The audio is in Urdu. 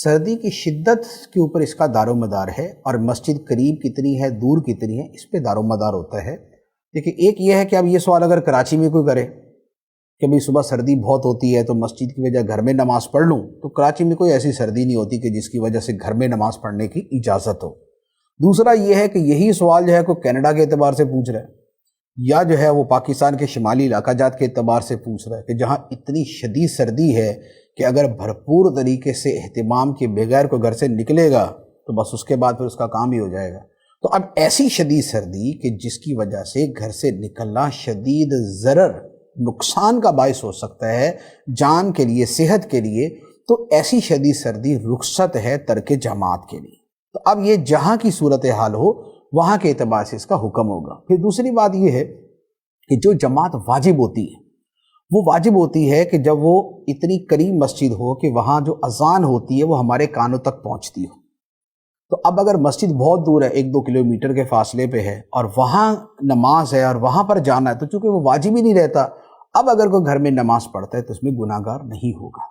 سردی کی شدت کے اوپر اس کا دار و مدار ہے، اور مسجد قریب کتنی ہے دور کتنی ہے اس پہ دار و مدار ہوتا ہے۔ دیکھیں، ایک یہ ہے کہ اب یہ سوال اگر کراچی میں کوئی کرے کہ بھئی صبح سردی بہت ہوتی ہے تو مسجد کی وجہ گھر میں نماز پڑھ لوں، تو کراچی میں کوئی ایسی سردی نہیں ہوتی کہ جس کی وجہ سے گھر میں نماز پڑھنے کی اجازت ہو۔ دوسرا یہ ہے کہ یہی سوال جو ہے کوئی کینیڈا کے اعتبار سے پوچھ رہا ہے، یا جو ہے وہ پاکستان کے شمالی علاقہ جات کے اعتبار سے پوچھ رہا ہے کہ جہاں اتنی شدید سردی ہے کہ اگر بھرپور طریقے سے اہتمام کے بغیر کوئی گھر سے نکلے گا تو بس اس کے بعد پھر اس کا کام ہی ہو جائے گا۔ تو اب ایسی شدید سردی کہ جس کی وجہ سے گھر سے نکلنا شدید ضرر، نقصان کا باعث ہو سکتا ہے جان کے لیے، صحت کے لیے، تو ایسی شدید سردی رخصت ہے ترک جماعت کے لیے۔ تو اب یہ جہاں کی صورتحال ہو وہاں کے اعتبار سے اس کا حکم ہوگا۔ پھر دوسری بات یہ ہے کہ جو جماعت واجب ہوتی ہے وہ واجب ہوتی ہے کہ جب وہ اتنی قریب مسجد ہو کہ وہاں جو اذان ہوتی ہے وہ ہمارے کانوں تک پہنچتی ہو۔ تو اب اگر مسجد بہت دور ہے، 1-2 کلومیٹر کے فاصلے پہ ہے، اور وہاں نماز ہے اور وہاں پر جانا ہے، تو چونکہ وہ واجب ہی نہیں رہتا، اب اگر کوئی گھر میں نماز پڑھتا ہے تو اس میں گناہگار نہیں ہوگا۔